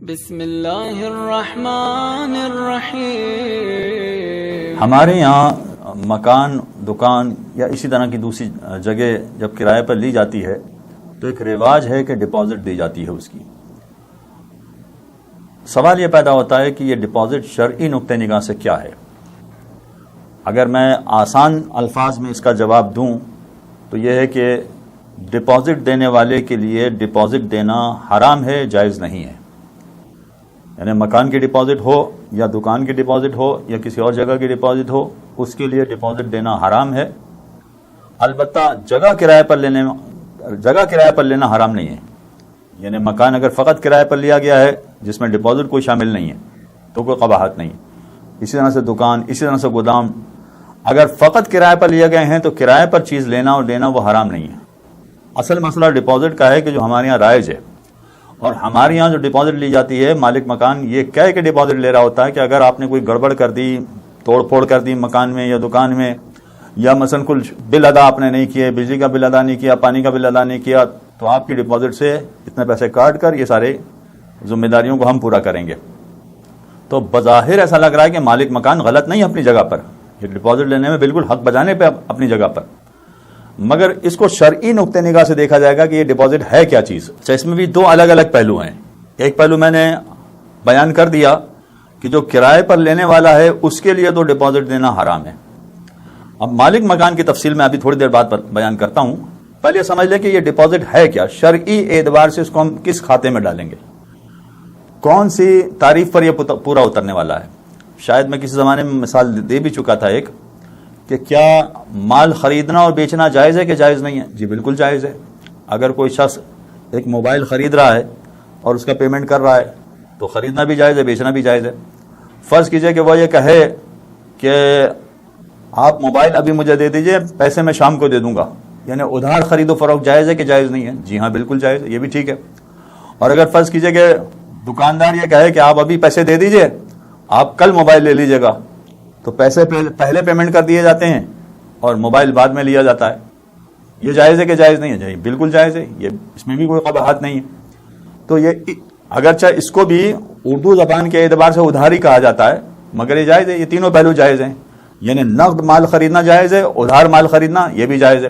بسم اللہ الرحمن الرحیم۔ ہمارے یہاں مکان، دکان یا اسی طرح کی دوسری جگہ جب کرائے پر لی جاتی ہے تو ایک رواج ہے کہ ڈپازٹ دی جاتی ہے اس کی۔ سوال یہ پیدا ہوتا ہے کہ یہ ڈپازٹ شرعی نقطہ نگاہ سے کیا ہے؟ اگر میں آسان الفاظ میں اس کا جواب دوں تو یہ ہے کہ ڈپازٹ دینے والے کے لیے ڈپازٹ دینا حرام ہے، جائز نہیں ہے۔ یعنی مکان کی ڈپازٹ ہو یا دکان کی ڈپازٹ ہو یا کسی اور جگہ کی ڈپازٹ ہو، اس کے لیے ڈپازٹ دینا حرام ہے۔ البتہ جگہ کرائے پر لینا حرام نہیں ہے۔ یعنی مکان اگر فقط کرائے پر لیا گیا ہے جس میں ڈپازٹ کوئی شامل نہیں ہے تو کوئی قباحت نہیں ہے۔ اسی طرح سے دکان، اسی طرح سے گودام اگر فقط کرائے پر لیے گئے ہیں تو کرائے پر چیز لینا اور دینا وہ حرام نہیں ہے۔ اصل مسئلہ ڈپازٹ کا ہے کہ جو ہمارے یہاں رائج ہے، اور ہمارے یہاں جو ڈپازٹ لی جاتی ہے مالک مکان یہ کہہ کے ڈپازٹ لے رہا ہوتا ہے کہ اگر آپ نے کوئی گڑبڑ کر دی، توڑ پھوڑ کر دی مکان میں یا دکان میں، یا مثلا کچھ بل ادا آپ نے نہیں کیے، بجلی کا بل ادا نہیں کیا، پانی کا بل ادا نہیں کیا، تو آپ کی ڈپازٹ سے اتنے پیسے کاٹ کر یہ سارے ذمہ داریوں کو ہم پورا کریں گے۔ تو بظاہر ایسا لگ رہا ہے کہ مالک مکان غلط نہیں اپنی جگہ پر، یہ ڈپازٹ لینے میں بالکل حق بجانے پہ اپنی جگہ پر، مگر اس کو شرعی نقطہ نگاہ سے دیکھا جائے گا کہ یہ ڈپازٹ ہے کیا چیز۔ اس میں بھی دو الگ الگ پہلو ہیں۔ ایک پہلو میں نے بیان کر دیا کہ جو کرائے پر لینے والا ہے اس کے لیے تو ڈپازٹ دینا حرام ہے۔ اب مالک مکان کی تفصیل میں ابھی تھوڑی دیر بعد بیان کرتا ہوں۔ پہلے سمجھ لیں کہ یہ ڈپازٹ ہے کیا، شرعی اعتبار سے اس کو ہم کس کھاتے میں ڈالیں گے، کون سی تعریف پر یہ پورا اترنے والا ہے۔ شاید میں کسی زمانے میں مثال دے بھی چکا تھا ایک، کہ کیا مال خریدنا اور بیچنا جائز ہے کہ جائز نہیں ہے؟ جی بالکل جائز ہے۔ اگر کوئی شخص ایک موبائل خرید رہا ہے اور اس کا پیمنٹ کر رہا ہے تو خریدنا بھی جائز ہے، بیچنا بھی جائز ہے۔ فرض کیجئے کہ وہ یہ کہے کہ آپ موبائل ابھی مجھے دے دیجئے، پیسے میں شام کو دے دوں گا، یعنی ادھار خرید و فروخت جائز ہے کہ جائز نہیں ہے؟ جی ہاں بالکل جائز ہے، یہ بھی ٹھیک ہے۔ اور اگر فرض کیجئے کہ دکاندار یہ کہے کہ آپ ابھی پیسے دے دیجئے، آپ کل موبائل لے لیجئے گا، تو پیسے پہلے پیمنٹ کر دیے جاتے ہیں اور موبائل بعد میں لیا جاتا ہے۔ یہ جائز ہے کہ جائز نہیں ہے؟ جی بالکل جائز ہے، یہ اس میں بھی کوئی قباحت نہیں ہے۔ تو یہ اگرچہ اس کو بھی اردو زبان کے اعتبار سے ادھاری کہا جاتا ہے، مگر یہ جائز ہے، یہ تینوں پہلو جائز ہیں۔ یعنی نقد مال خریدنا جائز ہے، ادھار مال خریدنا یہ بھی جائز ہے۔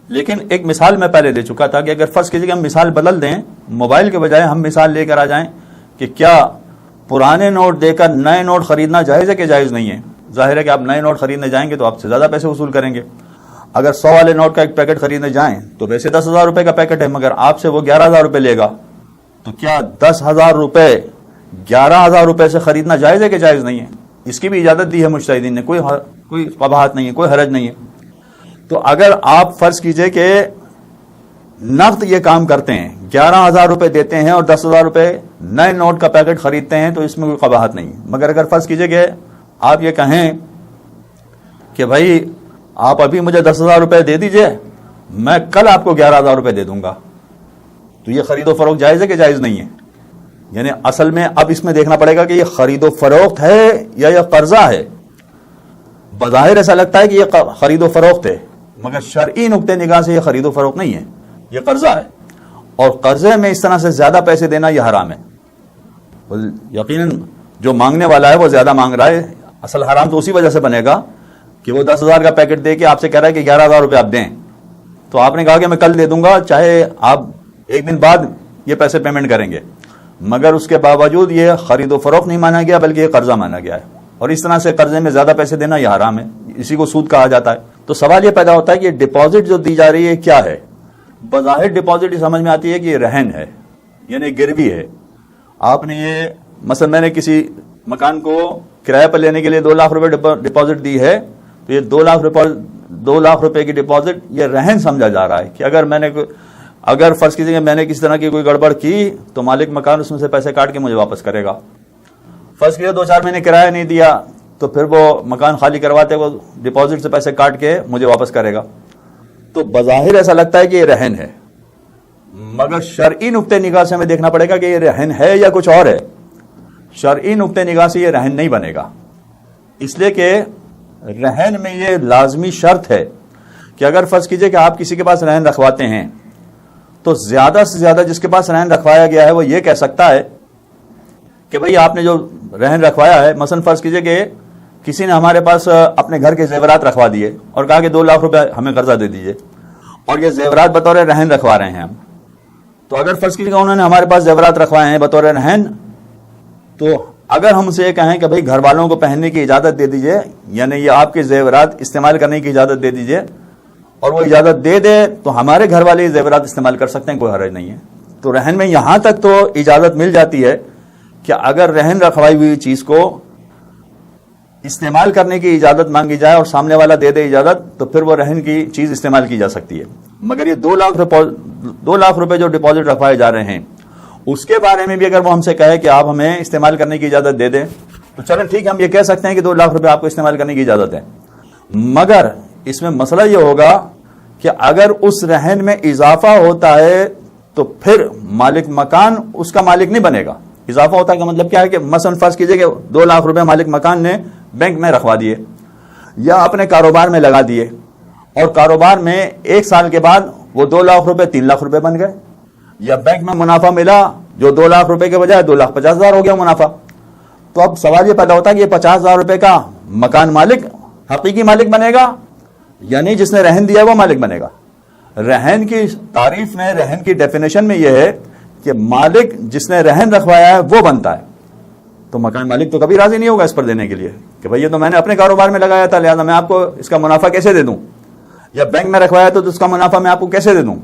لیکن ایک مثال میں پہلے دے چکا تھا کہ اگر فرض کیجیے کہ ہم مثال بدل دیں، موبائل کے بجائے ہم مثال لے کر آ جائیں کہ کیا پرانے نوٹ دے کر نئے نوٹ خریدنا جائز ہے کہ جائز نہیں ہے؟ ظاہر ہے کہ آپ نئے نوٹ خریدنے جائیں گے تو آپ سے زیادہ پیسے وصول کریں گے۔ اگر 100 والے نوٹ کا ایک پیکٹ خریدنے جائیں تو ویسے 10,000 روپے کا پیکٹ ہے، مگر آپ سے وہ 11,000 روپے لے گا، تو کیا 10,000 روپے 11,000 روپے سے خریدنا جائز ہے کہ جائز نہیں ہے؟ اس کی بھی اجازت دی ہے مجتہدین نے، کوئی قباحت نہیں ہے، کوئی حرج نہیں ہے۔ تو اگر آپ فرض کیجئے کہ نقد یہ کام کرتے ہیں، 11,000 روپے دیتے ہیں اور 10,000 روپے نئے نوٹ کا پیکٹ خریدتے ہیں تو اس میں کوئی قباحت نہیں۔ مگر اگر فرض کیجئے کہ آپ یہ کہیں کہ بھائی آپ ابھی مجھے 10,000 روپے دے دیجئے، میں کل آپ کو 11,000 روپے دے دوں گا، تو یہ خرید و فروخت جائز ہے کہ جائز نہیں ہے؟ یعنی اصل میں اب اس میں دیکھنا پڑے گا کہ یہ خرید و فروخت ہے یا یہ قرضہ ہے۔ بظاہر ایسا لگتا ہے کہ یہ خرید و فروخت ہے، مگر شرعی نقطہ نگاہ سے یہ خرید و فروخت نہیں ہے، یہ قرضہ ہے، اور قرضے میں اس طرح سے زیادہ پیسے دینا یہ حرام ہے۔ یقیناً جو مانگنے والا ہے وہ زیادہ مانگ رہا ہے۔ اصل حرام تو اسی وجہ سے بنے گا کہ وہ 10,000 کا پیکٹ دے کے آپ سے کہہ رہا ہے کہ 11,000 روپے آپ دیں، تو آپ نے کہا کہ میں کل دے دوں گا، چاہے آپ ایک دن بعد یہ پیسے پیمنٹ کریں گے، مگر اس کے باوجود یہ خرید و فروخت نہیں مانا گیا بلکہ یہ قرضہ مانا گیا ہے، اور اس طرح سے قرضے میں زیادہ پیسے دینا یہ حرام ہے، اسی کو سود کہا جاتا ہے۔ تو سوال یہ پیدا ہوتا ہے کہ یہ ڈپازٹ جو دی جا رہی ہے کیا ہے؟ بظاہر ڈپازٹ یہ سمجھ میں آتی ہے کہ یہ رہن ہے، یعنی گروی ہے۔ آپ نے یہ مثلا میں نے کسی مکان کو کرایہ پر لینے کے لیے 2 لاکھ روپے ڈپازٹ دی ہے، تو یہ 2 لاکھ روپے کی ڈپازٹ یہ رہن سمجھا جا رہا ہے کہ اگر فرض کیجیے کہ میں نے کسی طرح کی کوئی گڑبڑ کی تو مالک مکان اس میں سے پیسے کاٹ کے مجھے واپس کرے گا۔ فرض کیجیے 2-4 مہینے کرایہ نہیں دیا تو پھر وہ مکان خالی کرواتے وہ ڈپازٹ سے پیسے کاٹ کے مجھے واپس کرے گا۔ تو بظاہر ایسا لگتا ہے کہ یہ رہن ہے، مگر شرعی نقطہ نگاہ سے ہمیں دیکھنا پڑے گا کہ یہ رہن ہے یا کچھ اور ہے۔ شرعی نقطہ نگاہ سے یہ رہن نہیں بنے گا، اس لیے کہ رہن میں یہ لازمی شرط ہے کہ اگر فرض کیجئے کہ آپ کسی کے پاس رہن رکھواتے ہیں تو زیادہ سے زیادہ جس کے پاس رہن رکھوایا گیا ہے وہ یہ کہہ سکتا ہے کہ بھئی آپ نے جو رہن رکھوایا ہے، مثلا فرض کیجئے کہ کسی نے ہمارے پاس اپنے گھر کے زیورات رکھوا دیے اور کہا کہ 2 لاکھ روپے ہمیں قرضہ دے دیجئے، اور یہ زیورات بطور رہن رکھوا رہے ہیں ہم، تو اگر فرض کیجئے کہ انہوں نے ہمارے پاس زیورات رکھوائے ہیں بطور رہن، تو اگر ہم سے یہ کہیں کہ بھئی گھر والوں کو پہننے کی اجازت دے دیجئے، یعنی یہ آپ کے زیورات استعمال کرنے کی اجازت دے دیجئے، اور وہ اجازت دے دے تو ہمارے گھر والے زیورات استعمال کر سکتے ہیں، کوئی حرج نہیں ہے۔ تو رہن میں یہاں تک تو اجازت مل جاتی ہے کہ اگر رہن رکھوائی ہوئی چیز کو استعمال کرنے کی اجازت مانگی جائے اور سامنے والا دے دے اجازت، تو پھر وہ رہن کی چیز استعمال کی جا سکتی ہے۔ مگر یہ 2 لاکھ روپے جو ڈپازٹ رکھوائے جا رہے ہیں، اس کے بارے میں بھی اگر وہ ہم سے کہے کہ آپ ہمیں استعمال کرنے کی اجازت دے دیں، تو چلیں ٹھیک ہے، ہم یہ کہہ سکتے ہیں کہ 2 لاکھ روپے آپ کو استعمال کرنے کی اجازت ہے، مگر اس میں مسئلہ یہ ہوگا کہ اگر اس رہن میں اضافہ ہوتا ہے تو پھر مالک مکان اس کا مالک نہیں بنے گا۔ اضافہ ہوتا ہے کا مطلب کیا ہے کہ مثلا فرض کیجئے کہ 2 لاکھ روپے مالک مکان نے بینک میں رکھوا دیے یا اپنے کاروبار میں لگا دیے، اور کاروبار میں 1 سال کے بعد وہ 2 لاکھ روپے 3 لاکھ روپے بن گئے، یا بینک میں منافع ملا جو 2 لاکھ روپے کے بجائے 2,50,000 ہو گیا منافع۔ تو اب سوال یہ پیدا ہوتا ہے کہ یہ 50,000 روپے کا مکان مالک حقیقی مالک بنے گا، یعنی جس نے رہن دیا وہ مالک بنے گا۔ رہن کی تعریف میں، رہن کی ڈیفینیشن میں یہ ہے کہ مالک جس نے رہن رکھوایا ہے وہ بنتا ہے۔ تو مکان مالک تو کبھی راضی نہیں ہوگا اس پر دینے کے لیے کہ بھئی یہ تو میں نے اپنے کاروبار میں لگایا تھا، لہذا میں آپ کو اس کا منافع کیسے دے دوں، یا بینک میں رکھوایا تو اس کا منافع میں آپ کو کیسے دے دوں،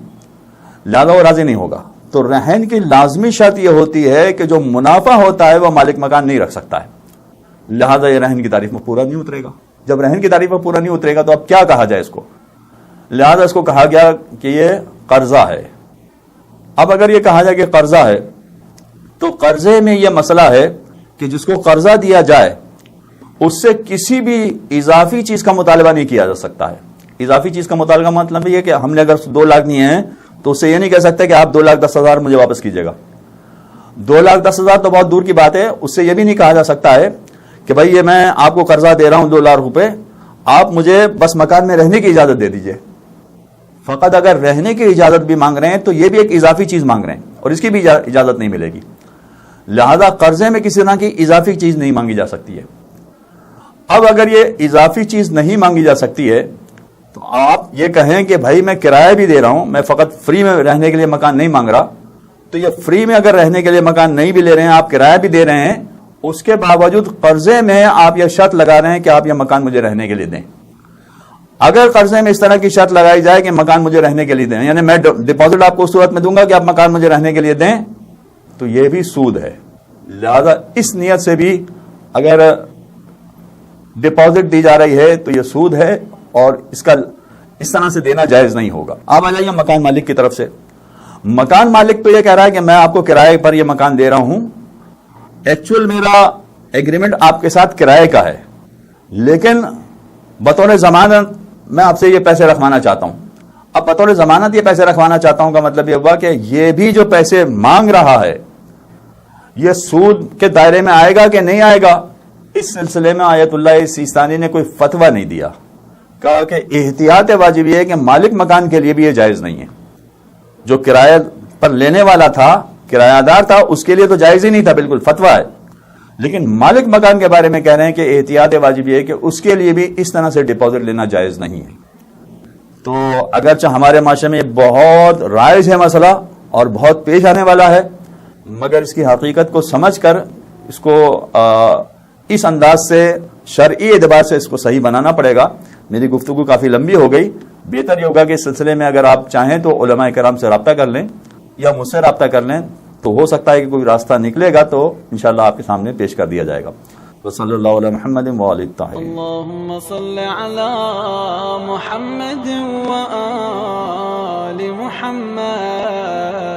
لہذا وہ راضی نہیں ہوگا۔ تو رہن کی لازمی شرط یہ ہوتی ہے کہ جو منافع ہوتا ہے وہ مالک مکان نہیں رکھ سکتا ہے، لہذا یہ رہن کی تعریف میں پورا نہیں اترے گا۔ جب رہن کی تعریف میں پورا نہیں اترے گا تو اب کیا کہا جائے اس کو؟ لہذا اس کو کہا گیا کہ یہ قرضہ ہے۔ اب اگر یہ کہا جائے کہ قرضہ ہے تو قرضے میں یہ مسئلہ ہے کہ جس کو قرضہ دیا جائے اس سے کسی بھی اضافی چیز کا مطالبہ نہیں کیا جا سکتا ہے۔ اضافی چیز کا مطالبہ مطلب یہ کہ ہم نے اگر 2 لاکھ دیے ہیں تو اس سے یہ نہیں کہہ سکتے کہ آپ 2,10,000 مجھے واپس کیجیے گا۔ 2,10,000 تو بہت دور کی بات ہے، اس سے یہ بھی نہیں کہا جا سکتا ہے کہ بھائی یہ میں آپ کو قرضہ دے رہا ہوں 2 لاکھ روپے، آپ مجھے بس مکان میں رہنے کی اجازت دے دیجئے۔ فقط اگر رہنے کی اجازت بھی مانگ رہے ہیں تو یہ بھی ایک اضافی چیز مانگ رہے ہیں اور اس کی بھی اجازت نہیں ملے گی، لہذا قرضے میں کسی طرح کی اضافی چیز نہیں مانگی جا سکتی ہے۔ اب اگر یہ اضافی چیز نہیں مانگی جا سکتی ہے تو آپ یہ کہیں کہ بھائی میں کرایہ بھی دے رہا ہوں، میں فقط فری میں رہنے کے لیے مکان نہیں مانگ رہا، تو یہ فری میں اگر رہنے کے لیے مکان نہیں بھی لے رہے ہیں، آپ کرایہ بھی دے رہے ہیں، اس کے باوجود قرضے میں آپ یہ شرط لگا رہے ہیں کہ آپ یہ مکان مجھے رہنے کے لیے دیں۔ اگر قرضے میں اس طرح کی شرط لگائی جائے کہ مکان مجھے رہنے کے لیے دیں، یعنی میں ڈپازٹ آپ کو اس صورت میں دوں گا کہ آپ مکان مجھے رہنے کے لیے دیں، تو یہ بھی سود ہے۔ لہذا اس نیت سے بھی اگر ڈپازٹ دی جا رہی ہے تو یہ سود ہے اور اس کا اس طرح سے دینا جائز نہیں ہوگا۔ آپ آ جائیے مکان مالک کی طرف سے۔ مکان مالک تو یہ کہہ رہا ہے کہ میں آپ کو کرائے پر یہ مکان دے رہا ہوں، ایکچوئل میرا ایگریمنٹ آپ کے ساتھ کرائے کا ہے، لیکن بطور ضمانت میں آپ سے یہ پیسے رکھوانا چاہتا ہوں۔ اب بطور ضمانت یہ پیسے رکھوانا چاہتا ہوں کا مطلب یہ ہوا کہ یہ بھی جو پیسے مانگ رہا ہے یہ سود کے دائرے میں آئے گا کہ نہیں آئے گا۔ اس سلسلے میں آیت اللہ سیستانی نے کوئی فتویٰ نہیں دیا، کہا کہ احتیاط واجب یہ ہے کہ مالک مکان کے لیے بھی یہ جائز نہیں ہے۔ جو کرایہ پر لینے والا تھا، کرایہ دار تھا، اس کے لیے تو جائز ہی نہیں تھا، بالکل فتویٰ ہے، لیکن مالک مکان کے بارے میں کہہ رہے ہیں کہ احتیاط واجب یہ ہے کہ اس کے لیے بھی اس طرح سے ڈپازٹ لینا جائز نہیں ہے۔ تو اگرچہ ہمارے معاشرے میں بہت رائج ہے مسئلہ اور بہت پیش آنے والا ہے، مگر اس کی حقیقت کو سمجھ کر اس کو اس انداز سے شرعی اعتبار سے اس کو صحیح بنانا پڑے گا۔ میری گفتگو کافی لمبی ہو گئی، بہتر یہ ہوگا کہ اس سلسلے میں اگر آپ چاہیں تو علماء کرام سے رابطہ کر لیں یا مجھ سے رابطہ کر لیں، تو ہو سکتا ہے کہ کوئی راستہ نکلے گا تو انشاءاللہ آپ کے سامنے پیش کر دیا جائے گا۔ وصلی اللہ علی محمد وآلہ الطاہرین۔ اللهم صل على محمد وآل محمد